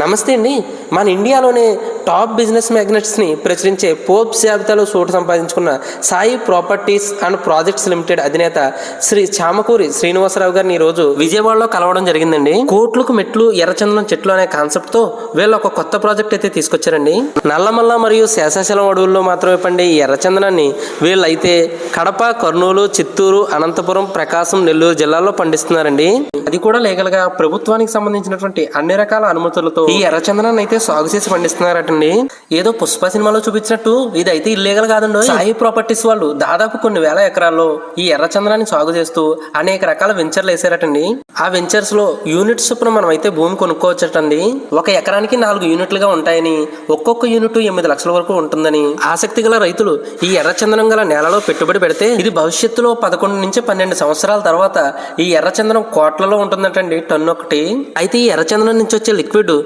నమస్తే అండి. మన ఇండియాలోనే టాప్ బిజినెస్ మ్యాగ్నెట్స్ని ప్రచురించే ఫోర్బ్స్ జాబితాలో చోటు సంపాదించుకున్న Sai properties and projects limited అధినేత శ్రీ చామకూరి శ్రీనివాసరావు గారిని ఈరోజు విజయవాడలో కలవడం జరిగిందండి. కోట్లకు మెట్లు ఎర్రచందనం చెట్లు అనే కాన్సెప్ట్తో వీళ్ళు ఒక కొత్త ప్రాజెక్ట్ అయితే తీసుకొచ్చారండి. నల్లమల్ల మరియు శేషాచలం అడవుల్లో మాత్రమే పండే ఈ ఎర్రచందనాన్ని వీళ్ళైతే కడప, కర్నూలు, చిత్తూరు, అనంతపురం, ప్రకాశం, నెల్లూరు జిల్లాల్లో పండిస్తున్నారండి. అది కూడా లీగల్ గా ప్రభుత్వానికి సంబంధించినటువంటి అన్ని రకాల అనుమతులతో ఈ ఎర్రచందనాన్ని అయితే సాగు చేసి పండిస్తున్నారటండి. ఏదో పుష్ప సినిమాలో చూపించినట్టు ఇది అయితే ఇల్లీగల్ కాదండి. సాయి ప్రాపర్టీస్ వాళ్ళు దాదాపు కొన్ని వేల ఎకరాల్లో ఈ ఎర్రచందనాన్ని సాగు చేస్తూ అనేక రకాల వెంచర్లు వేసారటండి. ఆ వెంచర్స్ లో యూనిట్స్ చొప్పున మనం అయితే భూమి కొనుక్కోవచ్చటండి. ఒక ఎకరానికి 4 యూనిట్లుగా ఉంటాయని, ఒక్కొక్క యూనిట్ 8 లక్షల వరకు ఉంటుందని ఆసక్తి గల రైతులు ఈ ఎర్రచందనం గల నేలలో పెట్టుబడి పెడితే ఇది భవిష్యత్తులో 11 నుంచి 12 సంవత్సరాల తర్వాత ఈ ఎర్రచందనం కోట్లలో ఉంటుందటండి టన్ను ఒకటి. అయితే ఈ ఎర్రచందనం నుంచి వచ్చే లిక్విడ్